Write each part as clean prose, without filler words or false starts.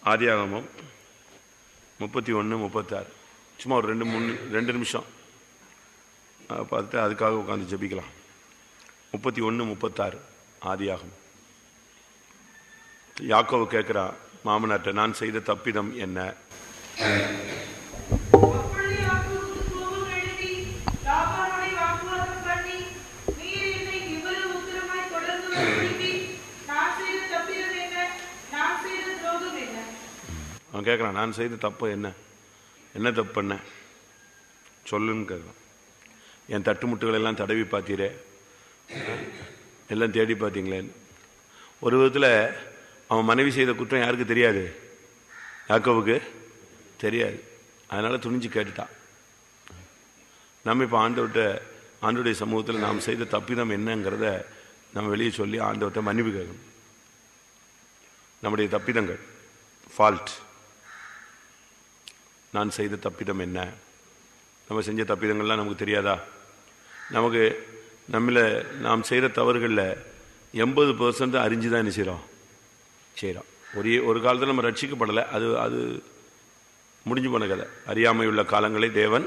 ஆதியாகமம் 31-36 சும்மா ஒரு 2 நிமிஷம் பார்த்துட்டு அதுக்காக உட்காந்து ஜெபிக்கலாம். 31-36 ஆதியாகமம். யாக்கோபு கேட்கிறா மாமனார்ட்ட, நான் செய்த தப்பிதம் என்ன? அவன் கேட்குறான், நான் செய்த தப்பு என்ன? என்ன தப்பு என்ன சொல்லுன்னு கேட்குறான். என் தட்டுமுட்டுகள் எல்லாம் தடவி பார்த்தீரே, எல்லாம் தேடி பார்த்தீங்களேன்னு. ஒரு விதத்தில் அவன் மனைவி செய்த குற்றம் யாருக்கு தெரியாது? யாக்கோவுக்கு தெரியாது. அதனால் துணிஞ்சு கேட்டுட்டான். நம்ம இப்போ ஆண்டவருடைய சமூகத்தில் நாம் செய்த தப்பிதம் என்னங்கிறத நம்ம வெளியே சொல்லி ஆண்டவர்கிட்ட மன்னிப்பு கேட்கணும். நம்முடைய தப்பிதங்கள், ஃபால்ட், நான் செய்த தப்பிதம் என்ன? நம்ம செஞ்ச தப்பிதங்கள்லாம் நமக்கு தெரியாதா? நாம் செய்கிற தவறுகளில் 80% அறிஞ்சு தான் என்ன செய்கிறோம். ஒரு காலத்தில் நம்ம ரட்சிக்கப்படலை, அது முடிஞ்சு போன கதை. அறியாமையுள்ள காலங்களை தேவன்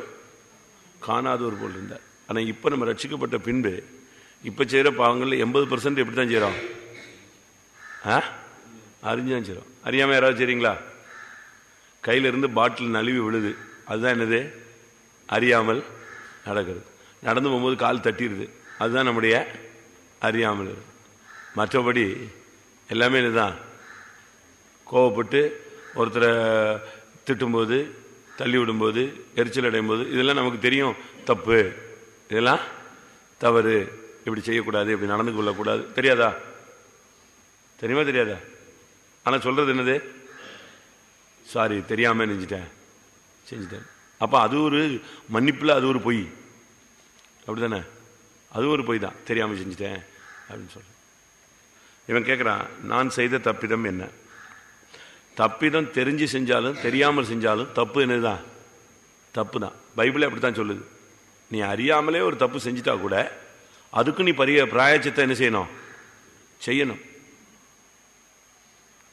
காணாதவர் போல் இருந்தார். ஆனால் இப்போ நம்ம ரட்சிக்கப்பட்ட பின்பு இப்போ செய்கிற பாவங்களில் 80% எப்படி தான் செய்கிறோம்? அறிஞ்சு தான் செய்கிறோம். அறியாமல் யாராவது செய்கிறீங்களா? கையிலிருந்து பாட்டில் நழுவி விழுது, அதுதான் என்னது? அறியாமல் நடக்கிறது. நடந்து போகும்போது கால் தட்டிடுது, அதுதான் நம்முடைய அறியாமல். மற்றபடி எல்லாமே இதுதான். கோவப்பட்டு ஒருத்தரை திட்டும்போது, தள்ளி விடும்போது, எரிச்சல் அடையும் போது, இதெல்லாம் நமக்கு தெரியும் தப்பு, இதெல்லாம் தவறு, இப்படி செய்யக்கூடாது, இப்படி நடந்து கொள்ளக்கூடாது. தெரியாதா? தெரியுமா தெரியாதா? ஆனால் சொல்றது என்னது? சாரி, தெரியாமல் செஞ்சுட்டேன். அப்போ அது ஒரு மன்னிப்பில் அது ஒரு பொய், அப்படித்தானே? அது ஒரு பொய் தான், தெரியாமல் செஞ்சுட்டேன் அப்படின்னு சொல்ல. இவன் கேட்குறான், நான் செய்த தப்பிதம் என்ன? தப்பிதம் தெரிஞ்சு செஞ்சாலும் தெரியாமல் செஞ்சாலும் தப்பு என்னதுதான்? தப்பு தான். பைபிளே அப்படித்தான் சொல்லுது. நீ அறியாமலே ஒரு தப்பு செஞ்சுட்டா கூட அதுக்கு நீ பிராயச்சித்தை என்ன செய்யணும்.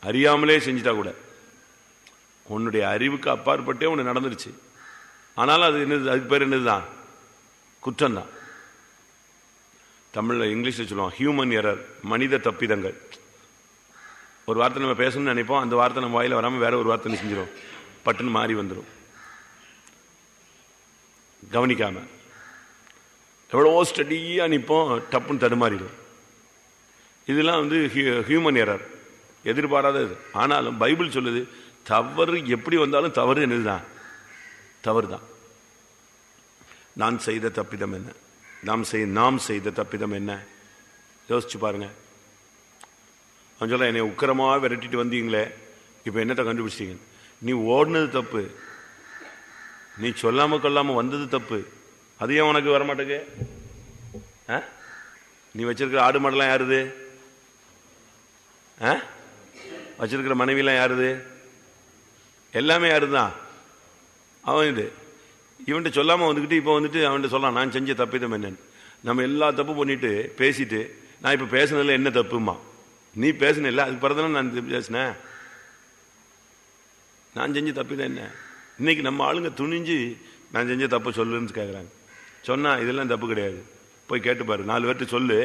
அறியாமலே செஞ்சுட்டா கூட உன்னுடைய அறிவுக்கு அப்பாற்பட்டே ஒன்று நடந்துருச்சு. ஆனாலும் அது என்னது? அதுக்கு பேர் என்னதுதான்? குற்றம் தான். தமிழில் இங்கிலீஷில் சொல்லுவோம் ஹியூமன் எரர், மனித தப்பிதங்கள். ஒரு வார்த்தை நம்ம பேசணும்னு நினைப்போம், அந்த வார்த்தை நம்ம வாயில வராமல் வேற ஒரு வார்த்தை செஞ்சிடும், பட்டுன்னு மாறி வந்துடும் கவனிக்காம. எவ்வளவோ ஸ்டடியா நிற்போம், டப்புன்னு தடுமாறிடும். இதெல்லாம் ஹியூமன் எரர், எதிர்பாராதது. ஆனாலும் பைபிள் சொல்லுது, தவறு எப்படி வந்தாலும் தவறு என்னதுதான்? தவறு தான். நான் செய்த தப்பிதம் என்ன? நாம் செய்த தப்பிதம் என்ன? யோசிச்சு பாருங்க. அவன் சொல்ல, என்னை உக்கிரமாக விரட்டிட்டு வந்தீங்களே, இப்போ என்னத்தை கண்டுபிடிச்சிங்க? நீ ஓடினது தப்பு, நீ சொல்லாம கொள்ளாம வந்தது தப்பு. அது ஏன் உனக்கு வரமாட்டேங்க? நீ வச்சிருக்கிற ஆடு மாடெல்லாம் யாருது? வச்சிருக்கிற மனைவிலாம் யாருது? எல்லாமே யாருதான்? அவன் இவன்ட்டு சொல்லாம வந்துக்கிட்டு இப்போ அவன்கிட்ட சொல்லலாம், நான் செஞ்ச தப்பிதம் என்னன்னு. நம்ம எல்லா தப்பு பண்ணிட்டு பேசிட்டு, நான் இப்போ பேசுனதுல என்ன தப்புமா? நீ பேசின இல்லை, அதுக்கு பிறகு நான் பேசினேன். நான் செஞ்ச தப்பிதான் என்ன? இன்னைக்கு நம்ம ஆளுங்க துணிஞ்சு நான் செஞ்ச தப்பு சொல்லுன்னு கேட்குறாங்க. சொன்னா இதெல்லாம் தப்பு கிடையாது, போய் கேட்டு பாரு, 4 பேர்ட்டு சொல்லு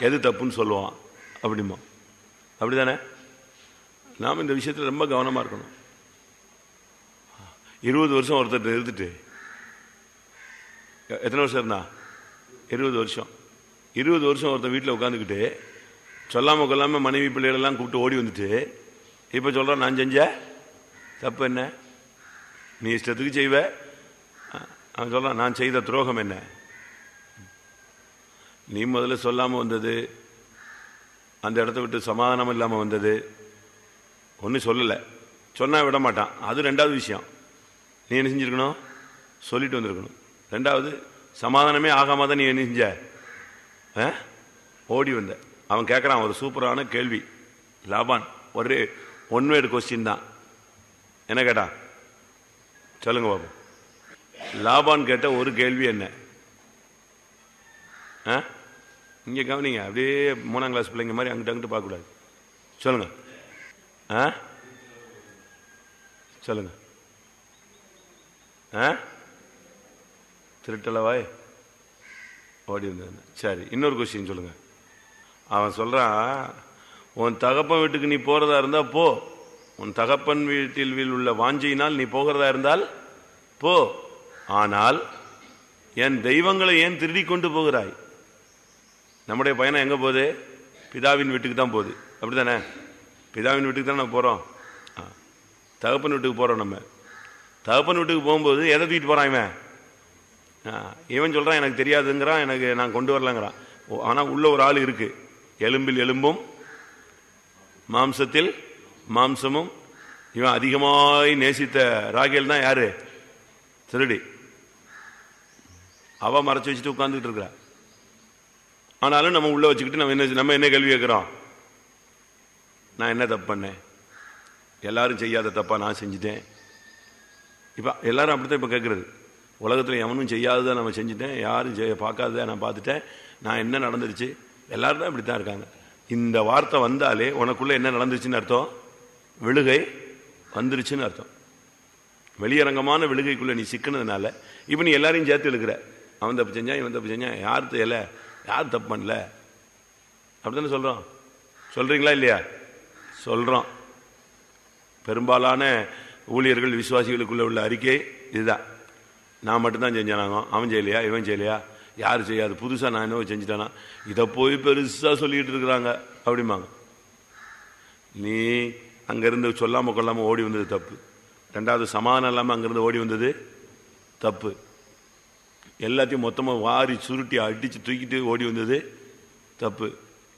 எது தப்புன்னு சொல்லுவான் அப்படிமா. அப்படிதானே? நாம் இந்த விஷயத்தில் ரொம்ப கவனமாக இருக்கணும். 20 வருஷம் ஒருத்தர் இருந்துட்டு, எத்தனை வருஷம் இருந்தா? 20 வருஷம். 20 வருஷம் ஒருத்தர் வீட்டில் உட்காந்துக்கிட்டு சொல்லாமல் கொள்ளாமல் மனைவி பிள்ளைகளெல்லாம் கூப்பிட்டு ஓடி வந்துட்டு இப்போ சொல்கிறான், நான் செஞ்ச தப்பு என்ன? நீ இஷ்டத்துக்கு செய்வ. அவன் சொல்கிறான், நான் செய்த துரோகம் என்ன? நீ முதல்ல சொல்லாமல் வந்தது, அந்த இடத்த விட்டு சமாதானம் இல்லாமல் வந்தது. ஒன்றும் சொல்லலை, சொன்னால் விட மாட்டான், அது 2வது விஷயம். நீ என்ன செஞ்சுருக்கணும்? சொல்லிட்டு வந்திருக்கணும். 2வது, சமாதானமே ஆகாம தான் நீ என்ன செஞ்ச? ஓடி வந்த. அவன் கேட்குறான் ஒரு சூப்பரான கேள்வி. லாபான் ஒரு ஒன் வேர்டு கொஸ்டின் தான். என்ன கேட்டான் சொல்லுங்க பாபு. லாபான் கேட்ட ஒரு கேள்வி என்ன? இங்கே கவனிங்க, அப்படியே 3ஆம் கிளாஸ் பிள்ளைங்க மாதிரி அங்கிட்டு பார்க்கக்கூடாது. சொல்லுங்க. சொல்லுங்க. திருட்டளவாய் ஓடி வந்தது. சரி, இன்னொரு கொஸ்டின் சொல்லுங்க. அவன் சொல்றான், உன் தகப்பன் வீட்டுக்கு நீ போறதா இருந்தா போ, உன் தகப்பன் வீட்டில் உள்ள வாஞ்சையினால் நீ போகிறதா இருந்தால் போ, ஆனால் என் தெய்வங்களை ஏன் திருடி கொண்டு போகிறாய்? நம்முடைய பயணம் எங்க போகுது? பிதாவின் வீட்டுக்கு தான் போகுது. அப்படித்தானே? பிதாவின் வீட்டுக்கு தான் நம்ம போறோம். தகப்பன் வீட்டுக்கு போறோம். நம்ம தகப்பன் வீட்டுக்கு போகும்போது எதை தூக்கிட்டு போறான் இவன்? இவன் சொல்றான் எனக்கு தெரியாதுங்கிறான், எனக்கு நான் கொண்டு வரலங்கிறான். ஆனா உள்ள ஒரு ஆள் இருக்கு, எலும்பில் எலும்பும் மாம்சத்தில் மாம்சமும். இவன் அதிகமாய் நேசித்த ராகேல் தான் யாரு? திருடி. அவ மறைச்சு வச்சுட்டு உட்கார்ந்துட்டு இருக்கிற. ஆனாலும் நம்ம உள்ள வச்சுக்கிட்டு நம்ம என்ன கேள்வி கேட்கிறோம்? நான் என்ன தப்பு பண்ணேன்? எல்லாரும் செய்யாத தப்பா நான் செஞ்சுட்டேன். இப்ப எல்லாரும் அப்படித்தான் இப்ப கேட்கறது. உலகத்தில் எவனும் செய்யாததை நம்ம செஞ்சுட்டேன், யாரும் பார்க்காததை நான் பார்த்துட்டேன், நான் என்ன நடந்துருச்சு? எல்லாரும் தான் இப்படித்தான் இருக்காங்க. இந்த வார்த்தை வந்தாலே உனக்குள்ள என்ன நடந்துச்சுன்னு அர்த்தம்? விழுகை வந்துருச்சுன்னு அர்த்தம். வெளியரங்கமான விழுகைக்குள்ள நீ சிக்கினதுனால இப்ப நீ எல்லாரையும் சேர்த்து எழுக்கிற. அவன் தப்பு செஞ்சான், இவன் தப்பு செஞ்சான், யார் தெரியல, யார் தப்பு பண்ணல, அப்படித்தானே சொல்றோம். சொல்றீங்களா இல்லையா? சொல்றோம். பெரும்பாலான ஊழியர்கள் விசுவாசிகளுக்குள்ள உள்ள அறிக்கை இதுதான். நான் மட்டும்தான் செஞ்சானாங்க, அவன் செய்யலையா, இவன் செய்யலையா, யார் செய்யாது, புதுசா நான் என்ன செஞ்சுட்டானா, இதை போய் பெருசா சொல்லிட்டு இருக்கிறாங்க அப்படிம்பாங்க. நீ அங்கிருந்து சொல்லாம கொள்ளாம ஓடி வந்தது தப்பு. ரெண்டாவது, சமாதானம் இல்லாம அங்கிருந்து ஓடி வந்தது தப்பு. எல்லாத்தையும் மொத்தமா வாரி சுருட்டி அடிச்சு தூக்கிட்டு ஓடி வந்தது தப்பு.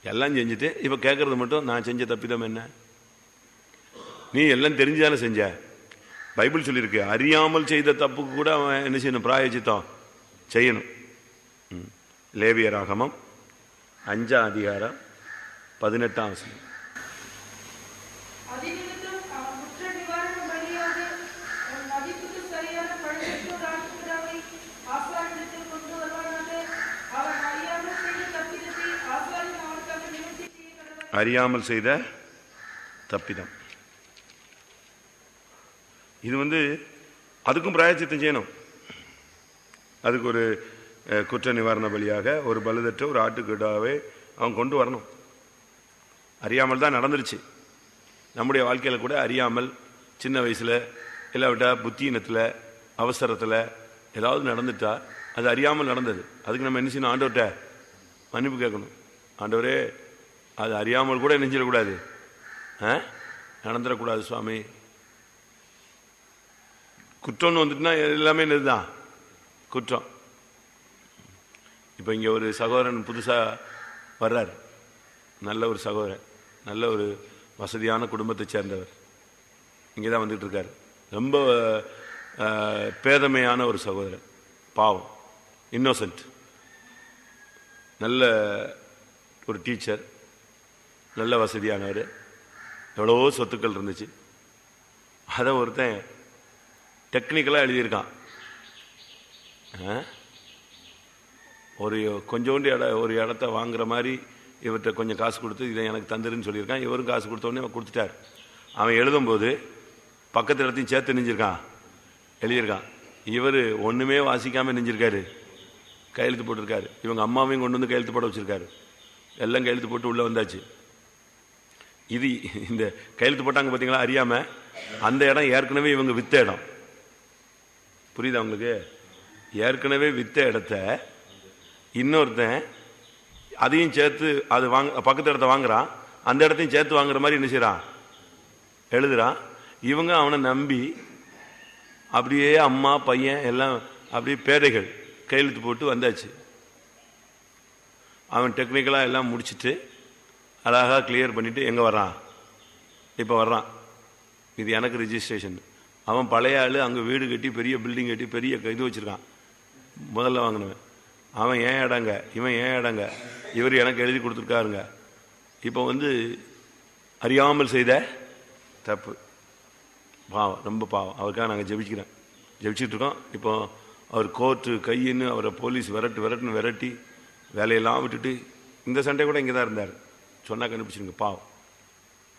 எல்லாம் செஞ்சுட்டு இப்ப கேட்கறது மட்டும் நான் செஞ்ச தப்பிதம் என்ன? நீ எல்லாம் தெரிஞ்சுதானே செஞ்ச. பைபிள் சொல்லியிருக்கு, அறியாமல் செய்த தப்புக்கு கூட அவன் என்ன செய்யணும்? பிராயச்சித்தம் செய்யணும். லேவியராகமம் 5ஆம் அதிகாரம் 18ஆம் வசனம். அறியாமல் செய்த தப்பிதம். இது அதுக்கும் பிராயச்சித்தம் செய்யணும். அதுக்கு ஒரு குற்ற நிவாரண பலியாக ஒரு பலுதற்ற ஒரு ஆட்டுக்கிடாவே அவன் கொண்டு வரணும். அறியாமல் தான் நடந்துருச்சு. நம்முடைய வாழ்க்கையில கூட அறியாமல் சின்ன வயசுல இல்லாவிட்டா புத்தியினத்துல அவசரத்துல ஏதாவது நடந்துட்டா அது அறியாமல் நடந்தது. அதுக்கு நம்ம என்ன செய்யணும்? ஆண்டவர்கிட்ட மன்னிப்பு கேட்கணும். ஆண்டவரே, அது அறியாமல் கூட நெஞ்சிடக்கூடாது, நடந்துடக்கூடாது சுவாமி. குற்றம்னு வந்துட்டுனா எல்லாமே என்னதுதான் குற்றம். இப்ப இங்க ஒரு சகோதரன் புதுசா வர்றார், நல்ல ஒரு சகோதரன், நல்ல ஒரு வசதியான குடும்பத்தை சேர்ந்தவர், இங்கதான் வந்துட்டு இருக்காரு. ரொம்ப பேதமையான ஒரு சகோதரன், பாவம், இன்னோசன்ட், நல்ல ஒரு டீச்சர், நல்ல வசதியானவர், எவ்வளவோ சொத்துக்கள் இருந்துச்சு. அதை ஒருத்தன் டெக்னிக்கலா எழுதியிருக்கான். ஒரு கொஞ்சோண்டு ஒரு இடத்த வாங்குற மாதிரி இவர்கிட்ட கொஞ்சம் காசு கொடுத்து இதை எனக்கு தந்துருன்னு சொல்லியிருக்கான். இவரும் காசு கொடுத்தோடனே அவன் கொடுத்துட்டார். அவன் எழுதும்போது பக்கத்து இடத்தையும் சேர்த்து நெஞ்சிருக்கான், எழுதியிருக்கான். இவர் ஒண்ணுமே வாசிக்காம நெஞ்சிருக்காரு, கையெழுத்து போட்டிருக்காரு. இவங்க அம்மாவையும் கொண்டு வந்து கையெழுத்து போட வச்சிருக்காரு. எல்லாம் கையெழுத்து போட்டு உள்ள வந்தாச்சு. இது இந்த கையெழுத்து போட்டாங்க பார்த்தீங்களா அறியாம, அந்த இடம் ஏற்கனவே இவங்க வித்த இடம். புரியுதா உங்களுக்கு? ஏற்கனவே வித்த இடத்த இன்னொருத்தன் அதையும் சேர்த்து அது பக்கத்து இடத்த வாங்குறான், அந்த இடத்தையும் சேர்த்து வாங்குற மாதிரி என்ன செய்யறான்? எழுதுறான். இவங்க அவனை நம்பி அப்படியே அம்மா பையன் எல்லாம் அப்படியே பேதைகள் கையெழுத்து போட்டு வந்தாச்சு. அவன் டெக்னிக்கலா எல்லாம் முடிச்சுட்டு அழகா கிளியர் பண்ணிட்டு எங்க வர்றான்? இப்ப வர்றான், இது எனக்கு ரிஜிஸ்ட்ரேஷன். அவன் பழைய ஆளு, அங்க வீடு கட்டி பெரிய பில்டிங் கட்டி பெரிய இது வச்சிருக்கான், முதல்ல வாங்கினவன். அவன் ஏன் இடங்க, இவன் ஏன் இடங்க, இவர் எனக்கு எழுதி கொடுத்துருக்காருங்க. இப்போ அறியாமல் செய்த தப்பு, பாவம், ரொம்ப பாவம். அவருக்காக நாங்கள் ஜெபிச்சுட்டு இருக்கோம். இப்போ அவர் கோர்ட்டு கையின்னு அவரை போலீஸ் விரட்டுன்னு விரட்டி வேலையெல்லாம் விட்டுட்டு இந்த சண்டை கூட இங்கே தான் இருந்தார். சொன்னா கண்டுபிடிச்சிருங்க. பாவம்,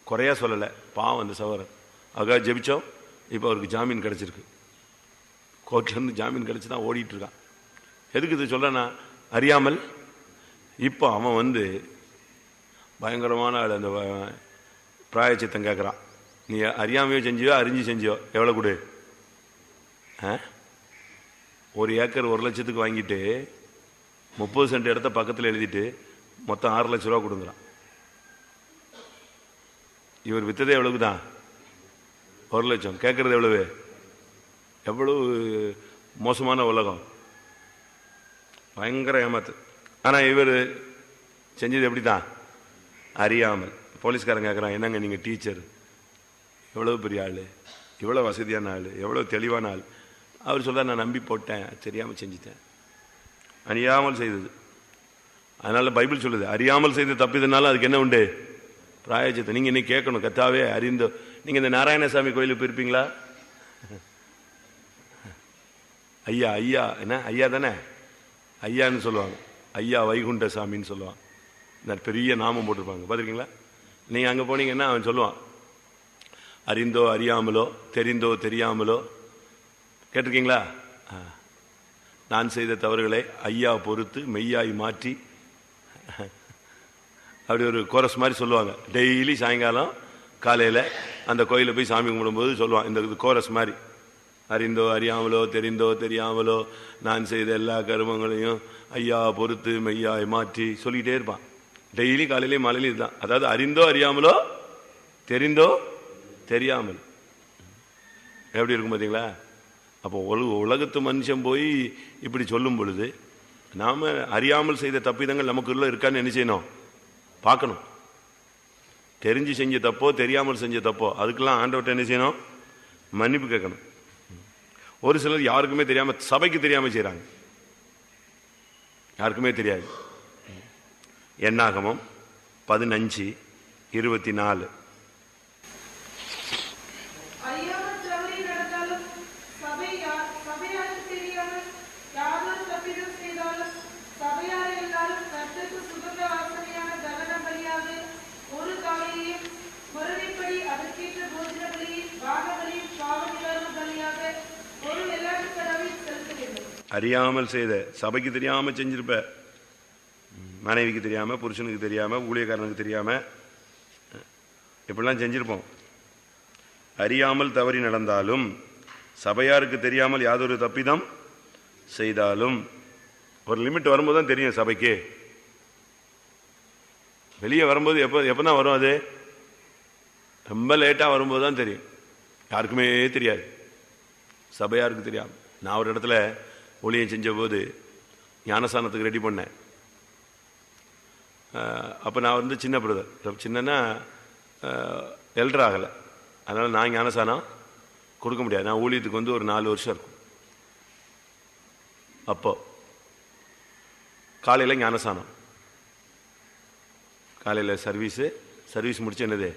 குறையா சொல்லலை, பாவம் அந்த சகோதரன். அதுக்காக ஜெபிச்சோம். இப்போ அவருக்கு ஜாமீன் கிடச்சிருக்கு. கோர்ட்லேருந்து ஜாமீன் கிடச்சி தான் ஓடிட்டு இருக்கான். எதுக்கு இது சொல்கிறேன்னா, அறியாமல். இப்போ அவன் பயங்கரமான ஆள். அந்த பிராயச்சித்தம் கேட்குறான். நீ அறியாமையோ செஞ்சியோ அறிஞ்சு செஞ்சியோ எவ்வளோ கொடு? 1 ஏக்கர் 1 லட்சத்துக்கு வாங்கிட்டு 30 சென்ட் இடத்த பக்கத்தில் எழுதிட்டு மொத்தம் 6 லட்ச ரூபா கொடுங்குறான். இவர் வித்ததே எவ்வளவுக்கு தான்? 1 லட்சம். கேட்கறது எவ்வளவு? எவ்வளவு மோசமான உலகம், பயங்கர ஏமாத்து. ஆனால் இவர் செஞ்சது எப்படி தான்? அறியாமல். போலீஸ்காரன் கேட்குறான், என்னங்க நீங்கள் டீச்சர், எவ்வளோ பெரிய ஆள், எவ்வளோ வசதியான ஆள், எவ்வளோ தெளிவான ஆள். அவர் சொல்கிறார், நான் நம்பி போட்டேன், தெரியாமல் செஞ்சுட்டேன். அறியாமல் செய்தது. அதனால் பைபிள் சொல்லுது, அறியாமல் செய்து தப்பிதனால அதுக்கு என்ன உண்டு? பிராயச்சித்தம். நீங்கள் இன்னைக்கு கேட்கணும், கத்தாவே அறிந்தோ. நீங்கள் இந்த நாராயணசாமி கோயிலுக்கு போயிருப்பீங்களா? ஐயா ஐயா என்ன ஐயா தானே, ஐயான்னு சொல்லுவாங்க. ஐயா வைகுண்ட சாமின்னு சொல்லுவான். பெரிய நாமம் போட்டிருப்பாங்க, பார்த்துருக்கீங்களா? நீங்கள் அங்கே போனீங்கன்னா அவன் சொல்லுவான், அறிந்தோ அறியாமலோ, தெரிந்தோ தெரியாமலோ. கேட்டிருக்கீங்களா? நான் செய்த தவறுகளை ஐயா பொறுத்து மெய்யாய் மாற்றி, அப்படி ஒரு கோரஸ் மாதிரி சொல்லுவாங்க. டெய்லி சாயங்காலம் காலையில் அந்த கோயிலில் போய் சாமி கும்பிடும்போது சொல்லுவான் இந்த கோரஸ் மாதிரி. அறிந்தோ அறியாமலோ, தெரிந்தோ தெரியாமலோ, நான் செய்த எல்லா கருமங்களையும் ஐயா பொறுத்து மெய்யாய் மாற்றி சொல்லிக்கிட்டே இருப்பான். டெய்லி காலையிலேயும் மாலையிலும் இதுதான். அதாவது அறிந்தோ அறியாமலோ, தெரிந்தோ தெரியாமல். எப்படி இருக்கும் பார்த்தீங்களா? அப்போ உலகத்து மனுஷன் போய் இப்படி சொல்லும் பொழுது நாம் அறியாமல் செய்த தப்பிதங்கள் நமக்குள்ள இருக்கான்னு என்ன செய்யணும்? பார்க்கணும். தெரிஞ்சு செஞ்ச தப்போ தெரியாமல் செஞ்ச தப்போ அதுக்கெல்லாம் ஆண்டவர்கிட்ட என்ன செய்யணும்? மன்னிப்பு கேட்கணும். ஒரு சிலர் யாருக்குமே தெரியாமல், சபைக்கு தெரியாமல் செய்கிறாங்க, யாருக்குமே தெரியாது. என்னாகமம் 15:24. அறியாமல் செய்த, சபைக்கு தெரியாம செஞ்சிருப்ப, மனைவிக்கு தெரியாம, புருஷனுக்கு தெரியாம, ஊழியக்காரனுக்கு தெரியாம, இப்படிலாம் செஞ்சிருப்போம். அறியாமல் தவறி நடந்தாலும், சபையாருக்கு தெரியாமல் யாதொரு தப்பிதம் செய்தாலும், ஒரு லிமிட் வரும்போது தான் தெரியும் சபைக்கு. வெளியே வரும்போது எப்பதான் வரும்? அது ரொம்ப லேட்டா வரும்போது தான் தெரியும். யாருக்குமே தெரியாது, சபையாருக்கு தெரியாம. நான் ஒரு இடத்துல ஊழியம் செஞ்ச போது ஞானஸ்தானத்துக்கு ரெடி பண்ணேன். அப்போ நான் சின்ன பிரதர், சின்னன்னா எல்டர் ஆகலை, அதனால் நான் ஞானஸ்தானம் கொடுக்க முடியாது. நான் ஊழியத்துக்கு ஒரு 4 வருஷம் இருக்கும். அப்போ காலையில் ஞானஸ்தானம், காலையில் சர்வீஸ் முடிச்சு என்னது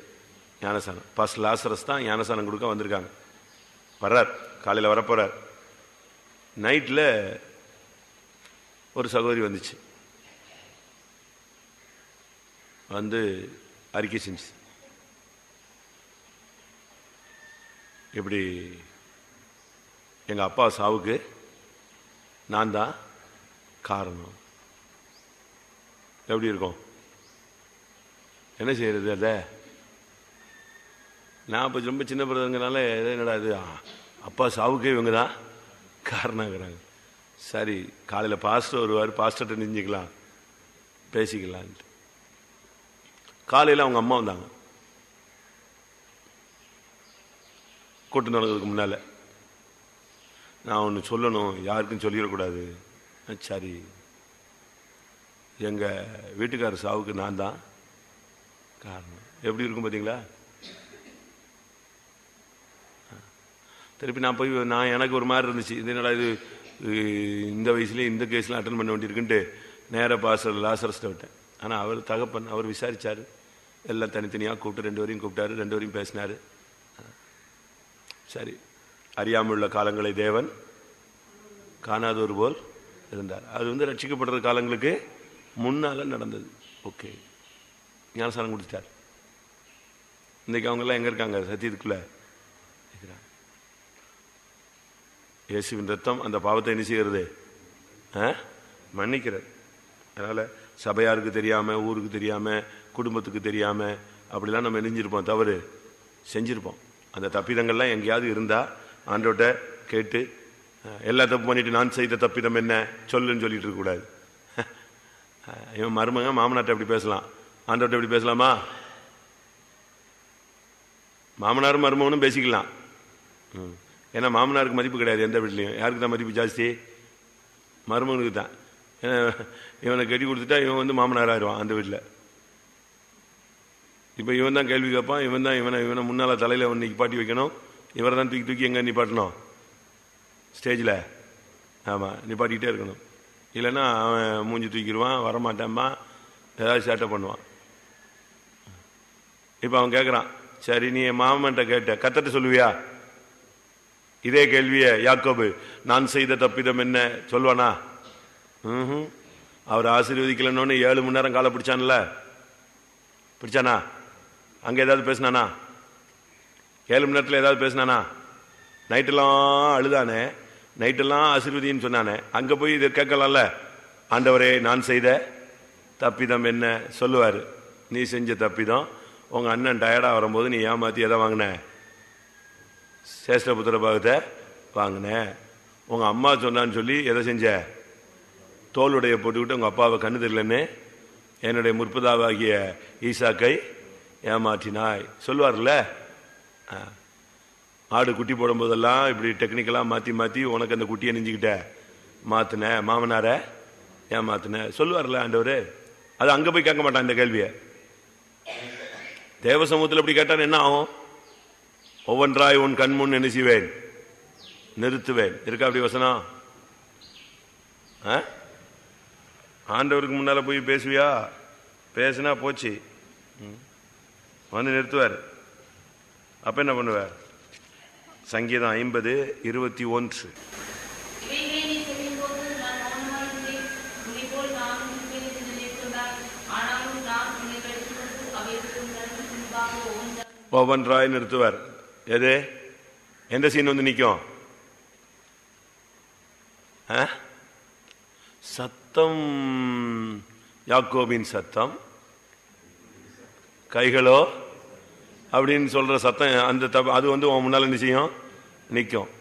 ஞானஸ்தானம். பாஸ்டர் லாசரஸ் தான் ஞானஸ்தானம் கொடுக்க வந்திருக்காங்க. வர்றார், காலையில் வரப்போறார். நைட்டில் ஒரு சகோதரி வந்துச்சு, அறிக்கை செஞ்சு, இப்படி எங்கள் அப்பா சாவுக்கு நான் தான் காரணம். எப்படி இருக்கும்? என்ன செய்யறது? அதை நான் இப்போ ரொம்ப சின்ன பிறந்ததுனால என்னடா இது, அப்பா சாவுக்கே இவங்க தான் காரணங்கிறாங்க. சரி, காலையில் பாஸ்டர் வருவார், பாஸ்டர்கிட்ட நெஞ்சிக்கலாம், பேசிக்கலான்ட்டு. காலையில் அவங்க அம்மா வந்தாங்க, கூட்டம் நடக்கிறதுக்கு முன்னால். நான் ஒன்று சொல்லணும், யாருக்கும் சொல்லிடக்கூடாது. சரி, எங்கள் வீட்டுக்காரர் சாவுக்கு நான் தான் காரணம். எப்படி இருக்கும் பார்த்தீங்களா? திருப்பி நான் போய் எனக்கு ஒரு மாதிரி இருந்துச்சு, இது என்னடா இது, இந்த வயசுலேயே இந்த கேஸ்லாம் அட்டன் பண்ண வேண்டியிருக்குன்ட்டு நேராக பாஸ்டர் லாசரஸ்ட்டை விட்டேன். ஆனால் அவர் தகப்பன், அவர் விசாரித்தார், எல்லாம் தனித்தனியாக கூப்பிட்டு 2 பேரையும் கூப்பிட்டாரு, 2 பேரையும் பேசினார். சரி, அறியாமல் உள்ள காலங்களை தேவன் காணாதவர் போல் இருந்தார். அது ரட்சிக்கப்படுற காலங்களுக்கு முன்னால் நடந்தது. ஓகே, ஞானஸ்தானம் கொடுத்துட்டார். இன்றைக்கி அவங்கெல்லாம் எங்கே இருக்காங்க? சத்தியத்துக்குள்ளே இருக்கிறாங்க. இயேசுவின் ரத்தம் அந்த பாவத்தை என்ன செய்கிறது? மன்னிக்கிறது. அதனால் சபையாருக்கு தெரியாமல், ஊருக்கு தெரியாமல், குடும்பத்துக்கு தெரியாமல் அப்படிலாம் நம்ம நெஞ்சிருப்போம், தவறு செஞ்சுருப்போம். அந்த தப்பிதங்கள்லாம் எங்கேயாவது இருந்தால் ஆண்டவர்கிட்ட கேட்டு, எல்லா தப்பு பண்ணிட்டு நான் செய்த தப்பிதம் என்ன சொல்லுன்னு சொல்லிட்டு இருக்கக்கூடாது. இவன் மருமக மாமனார்ட்ட எப்படி பேசலாம், ஆண்டவர்கிட்ட எப்படி பேசலாமா? மாமனாரும் மருமகனும் பேசிக்கலாம். ஏன்னா மாமனாருக்கு மதிப்பு கிடையாது எந்த வீட்லையும். யாருக்கு தான் மதிப்பு ஜாஸ்தி? மருமகனுக்கு தான். ஏன்னா இவனை கட்டி கொடுத்துட்டா இவன் வந்து மாமனார் ஆயிடுவான் அந்த வீட்டில். இப்போ இவன் தான் கேள்வி கேட்பான், இவன் தான் இவனை முன்னால் தலையில் ஒன்று நிப்பாட்டி வைக்கணும். இவரை தான் தூக்கி தூக்கி எங்கே நிப்பாட்டணும்? ஸ்டேஜில். ஆமாம், நிப்பாட்டிக்கிட்டே இருக்கணும். இல்லைன்னா அவன் மூஞ்சி தூக்கிடுவான், வரமாட்டான்மா, ஏதாவது சேட்டை பண்ணுவான். இப்போ அவன் கேட்குறான், சரி நீ என் மாமன்ட்ட கேட்ட, கத்தட்ட சொல்லுவியா? இதே கேள்வியை யாக்கோபு நான் செய்த தப்பிதம் என்ன சொல்வானா? அவர் ஆசீர்வதிக்கலன்னு 7 மணி நேரம் காலை பிடிச்சான்ல, பிடிச்சானா? அங்கே ஏதாவது பேசினானா? 7 மணி நேரத்தில் ஏதாவது பேசினானா? நைட்டெல்லாம் அழுதானே, நைட்டெல்லாம் ஆசீர்வதின்னு சொன்னானே, அங்கே போய் இதை கேட்கலாம்ல. ஆண்டவரே நான் செய்த தப்பிதம் என்ன சொல்லுவார். நீ செஞ்ச தப்பிதம், உங்கள் அண்ணன் டயர்டாக வரும்போது நீ ஏமாற்றி எதை வாங்கின? சேஷ்டபுத்திர பாகத்தை வாங்கின. உங்கள் அம்மா சொன்னான்னு சொல்லி எதை செஞ்ச? தோளுடைய போட்டுக்கிட்டு உங்கள் அப்பாவை கண்ணு தெரியலன்னு என்னுடைய முற்பதாவாகிய ஈசாக்கை ஏமாற்றினாய் சொல்லுவார்ல. ஆடு குட்டி போடும்போதெல்லாம் இப்படி டெக்னிக்கலாக மாற்றி மாற்றி உனக்கு அந்த குட்டியை நெஞ்சுக்கிட்ட மாற்றின, மாமனாரை ஏமாத்தின சொல்லுவார்ல ஆண்டவர். அது அங்கே போய் கேட்க மாட்டான் இந்த கேள்வியை. தேவ சமூகத்தில் இப்படி கேட்டான் என்ன ஆகும்? ஒவ்வொன்றாய் உன் கண்முன் என்ன செய்வேன்? நிறுத்துவேன். இருக்கா அப்படி வசனம்? ஆண்டவருக்கு முன்னால போய் பேசுவியா? பேசுனா போச்சு, வந்து நிறுத்துவார். அப்ப என்ன பண்ணுவார்? சங்கீதம் 50:21. ஒவ்வொன்றாய் நிறுத்துவார். எது எந்த சீன் வந்து நிற்கும்? சத்தம், யாக்கோபின் சத்தம், கைகளோ அப்படின்னு சொல்ற சத்தம். அந்த அது வந்து உன் முன்னால என்ன செய்யும்? நிற்கும்.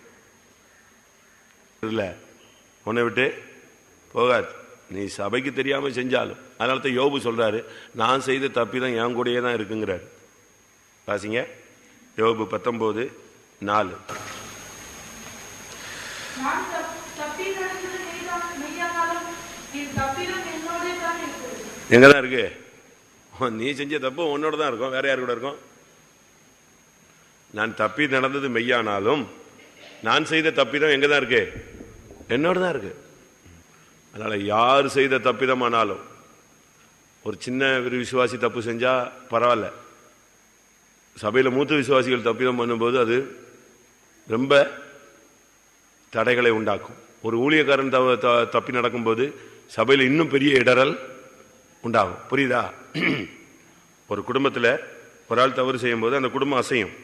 இல்லை, உன்னை விட்டு போகாது. நீ சபைக்கு தெரியாம செஞ்சாலும். அதனால தான் யோபு சொல்றாரு, நான் செய்த தப்பிதான் என் கூடயே தான் இருக்குங்கிறாரு. வாசிங்க யோபு 19:4. எங்கதான் இருக்கு? நீ செஞ்ச தப்பு உன்னோட தான் இருக்கும், வேற யாரு கூட இருக்கும்? நான் தப்பி நடந்தது மெய்யானாலும் நான் செய்த தப்பிதம் எங்கதான் இருக்கு? என்னோட தான் இருக்கு. அதனால யார் செய்த தப்பிதமானாலும், ஒரு சின்ன ஒரு விசுவாசி தப்பு செஞ்சா பரவாயில்ல, சபையில் மூத்த விசுவாசிகள் தப்பிதம் பண்ணும்போது அது ரொம்ப தடைகளை உண்டாக்கும். ஒரு ஊழியக்காரன் தப்பி நடக்கும்போது சபையில் இன்னும் பெரிய இடரல் உண்டாகும். புரியுதா? ஒரு குடும்பத்தில் ஒரு ஆள் தவறு செய்யும் போது அந்த குடும்பம் அசையும்.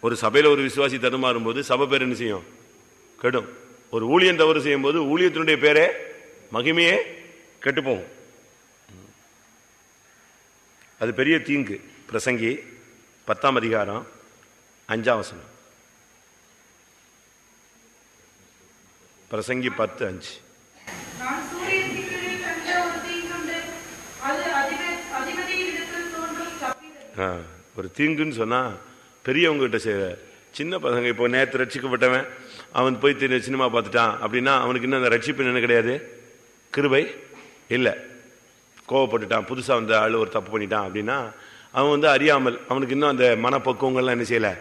ஒரு சபையில் ஒரு விசுவாசி தடுமாறும் போது சபை பேர் என்ன செய்யும்? கெடும். ஒரு ஊழியன் தவறு செய்யும் போது ஊழியத்தினுடைய பேரே, மகிமையே கெட்டுப்போகும். அது பெரிய தீங்கு. பிரசங்கி 10:5. பிரசங்கி 10:5. ஒரு தீங்குன்னு சொன்னா பெரியவங்க கிட்ட செய்ய, சின்ன பசங்க. இப்போ நேற்று ரட்சிக்கப்பட்டவன் அவன் போய் சினிமா பார்த்துட்டான் அப்படின்னா அவனுக்கு இன்னும் அந்த ரட்சிப்பு என்ன கிடையாது? கிருபை இல்லை. கோவப்பட்டுட்டான், புதுசாக வந்த ஆள் ஒரு தப்பு பண்ணிட்டான் அப்படின்னா அவன் வந்து அறியாமல், அவனுக்கு இன்னும் அந்த மனப்பக்குவங்கள்லாம் என்ன செய்யலை,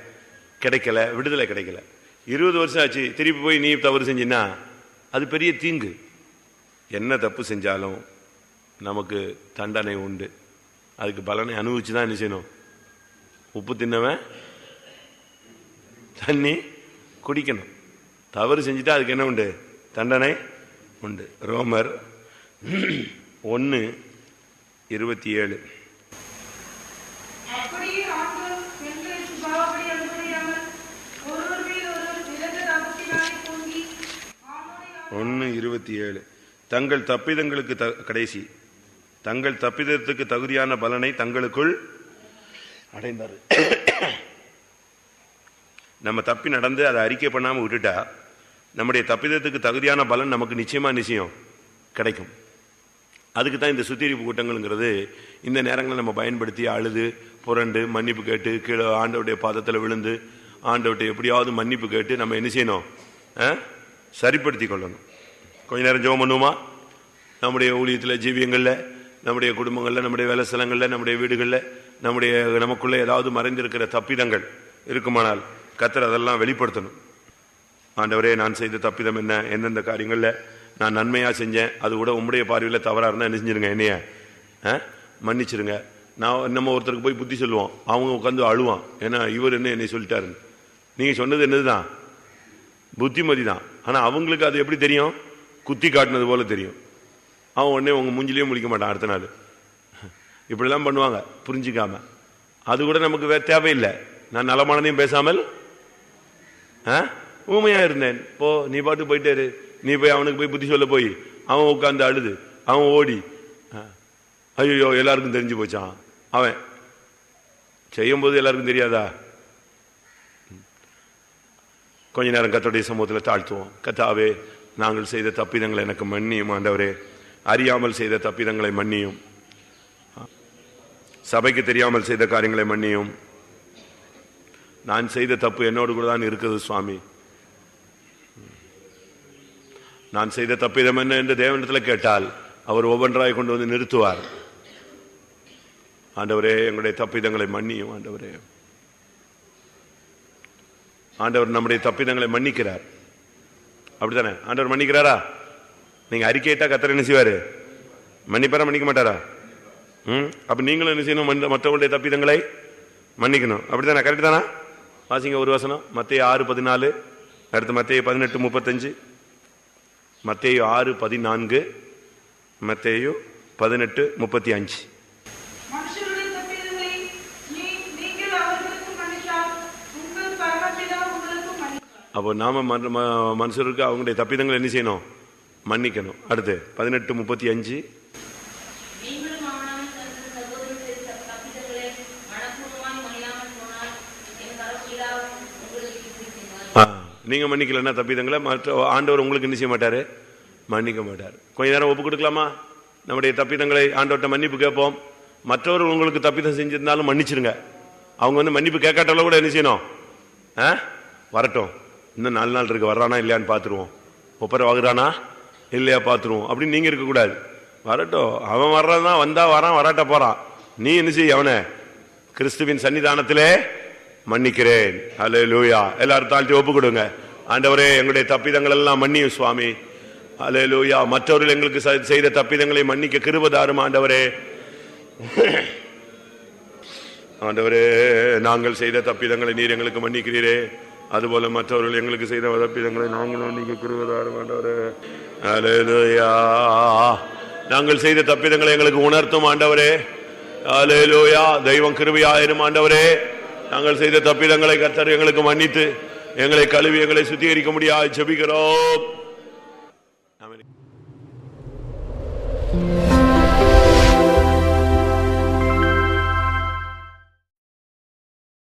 கிடைக்கல, விடுதலை கிடைக்கல. 20 வருஷம் ஆச்சு, திருப்பி போய் நீ தவறு செஞ்சின்னா அது பெரிய தீங்கு. என்ன தப்பு செஞ்சாலும் நமக்கு தண்டனை உண்டு. அதுக்கு பலனை அனுபவிச்சு தான் என்ன செய்யணும்? உப்பு தின்னவன் தண்ணி குடிக்கணும். தவறு செஞ்சுட்டா அதுக்கு என்ன உண்டு? தண்டனை உண்டு. ரோமர் 1:27. 1:27. தங்கள் தப்பிதங்களுக்கு கடைசி தங்கள் தப்பிதத்துக்கு தகுதியான பலனை தங்களுக்குள் அடைந்தார். நம்ம தப்பி நடந்து அதை அறிக்கை பண்ணாம விட்டுட்டா நம்முடைய தப்பிதத்துக்கு தகுதியான பலன் நமக்கு நிச்சயம் கிடைக்கும். அதுக்கு தான் இந்த சுத்திகரிப்பு கூட்டங்கள்ங்கிறது. இந்த நேரங்களை நம்ம பயன்படுத்தி அழுது புரண்டு மன்னிப்பு கேட்டு கீழே ஆண்டவருடைய பாதத்தில் விழுந்து ஆண்டவர்கிட்ட எப்படியாவது மன்னிப்பு கேட்டு நம்ம என்ன செய்யணும், சரிப்படுத்தி கொள்ளணும். கொஞ்ச நேரம் ஜெபம் பண்ணுவோமா? நம்முடைய ஊழியத்தில், ஜீவியங்களில், நம்முடைய குடும்பங்களில், நம்முடைய வேலை ஸ்தலங்களில், நம்முடைய வீடுகளில், நமக்குள்ள ஏதாவது மறைந்திருக்கிற தப்பிதங்கள் இருக்குமானால் கர்த்தர் அதெல்லாம் வெளிப்படுத்தணும். ஆண்டவரே, நான் செய்த தப்பிதம் என்ன, எந்தெந்த காரியங்களில் நான் நன்மையாக செஞ்சேன், அது கூட உம்முடைய பார்வையில் தவறாக இருந்தால் என்ன செஞ்சிருங்க, என்னைய மன்னிச்சிருங்க. நம்ம ஒருத்தருக்கு போய் புத்தி சொல்லுவோம், அவங்க உட்காந்து அழுவான், ஏன்னா இவர் என்னை சொல்லிட்டாருன்னு. நீங்கள் சொன்னது என்னதுதான், புத்திமதி தான். ஆனால் அவங்களுக்கு அது எப்படி தெரியும், குத்தி காட்டினது போல தெரியும். அவன் உடனே உங்க மூஞ்சிலேயே முடிக்க மாட்டான் அடுத்த நாள். இப்படிலாம் பண்ணுவாங்க புரிஞ்சிக்காம. அது கூட நமக்கு தேவையில்லை. நான் நலமானதையும் பேசாமல் ஊமையா இருந்தேன், போ நீ பாட்டு போயிட்டாரு. நீ போய் அவனுக்கு போய் புத்தி சொல்ல போய் அவன் உட்காந்து அழுது அவன் ஓடி ஐயோ எல்லாருக்கும் தெரிஞ்சு போச்சான். அவன் செய்யும் போது எல்லாருக்கும் தெரியாதா? கொஞ்ச நேரம் கர்த்தருடைய சமூகத்தில் தாழ்த்துவோம். கர்த்தாவே, நாங்கள் செய்த தப்பிதங்களை எனக்கு மன்னியும். ஆண்டவரே, அறியாமல் செய்த தப்பிதங்களை மன்னியும். சபைக்கு தெரியாமல் செய்த காரியங்களை மன்னியும். நான் செய்த தப்பு என்னோடு கூட தான் இருக்குது சுவாமி. நான் செய்த தப்பிதம் என்ன என்று தேவனிடத்தில் கேட்டால் அவர் ஒவ்வொன்றாய் கொண்டு வந்து நிறுத்துவார். ஆண்டவரே, எங்களுடைய தப்பிதங்களை மன்னியும். ஆண்டவரே, ஆண்டவர் நம்முடைய தப்பிதங்களை மன்னிக்கிறார். அப்படித்தானே? ஆண்டவர் மன்னிக்கிறாரா? நீங்க அறிக்கையிட்டா கர்த்தர் என்ன செய்வாரு? மன்னிப்பாரா, மன்னிக்க மாட்டாரா? அப்ப நீங்களும் என்ன செய்யணும்? மற்றவங்களுடைய தப்பிதங்களை மன்னிக்கணும். அப்படித்தானே? கரெக்ட் தானா? வாசிங்க ஒரு வசனம். மத்தேயு 6:14, அடுத்து மத்தேயு 18:35, மத்தேயு 6:14, மத்தேயு 18:35. அப்போ நாம மனுஷருக்கு அவங்களுடைய தப்பிதங்களை என்ன செய்யணும்? மன்னிக்கணும். அடுத்து 18:35, நீங்க மன்னிக்கலன்னா தப்பிதங்களை மற்ற ஆண்டவர் உங்களுக்கு என்ன செய்ய மாட்டாரு? மன்னிக்க மாட்டார். கொஞ்ச நேரம் ஒப்பு கொடுக்கலாமா? நம்முடைய தப்பிதங்களை ஆண்டவர்கிட்ட மன்னிப்பு கேட்போம். மற்றவர்கள் உங்களுக்கு தப்பிதம் செஞ்சிருந்தாலும் மன்னிச்சிருங்க. அவங்க மன்னிப்பு கேட்காட்டாலும் கூட என்ன செய்யணும்? வரட்டும், இன்னும் 4 நாள் இருக்கு, வர்றானா இல்லையான்னு பார்த்துருவோம். ஒப்பரை வாங்குறானா இல்லையா பார்த்துருவோம். அப்படின்னு நீங்க இருக்கக்கூடாது. வரட்டும், அவன் வர்றதான், வந்தா வரான், வராட்ட போறான். நீ என்ன செய்ய? அவனை கிறிஸ்துவின் சன்னிதானத்திலே மன்னிக்கிறேன். அல்லேலூயா. எல்லாரும் தாழ்த்தி ஒப்பு கொடுங்க. ஆண்டவரே, எங்களுடைய தப்பிதங்கள் எல்லாம் மன்னியும் சுவாமி. அல்லேலூயா. மற்றவர்கள் எங்களுக்கு செய்த தப்பிதங்களை மன்னிக்க கிருபை தாரும் ஆண்டவரே. ஆண்டவரே, நாங்கள் செய்த தப்பிதங்களை நீர் எங்களுக்கு மன்னிக்கிறீரே, அதுபோல மற்றவர்கள் எங்களுக்கு செய்த தப்பிதங்களை நாங்கள் மன்னிக்க கிருபை தாரும் ஆண்டவரே. அல்லேலூயா. நாங்கள் செய்த தப்பிதங்களை எங்களுக்கு உணர்த்தும் ஆண்டவரே. அல்லேலூயா. தெய்வம் கிருபையாயிரும் ஆண்டவரே. நாங்கள் செய்த தப்பிதங்களை கர்த்தர் எங்களுக்கு மன்னித்து எங்களை கழுவி எங்களை சுத்திகரிக்க முடியாது ஜெபிக்கிறோம்.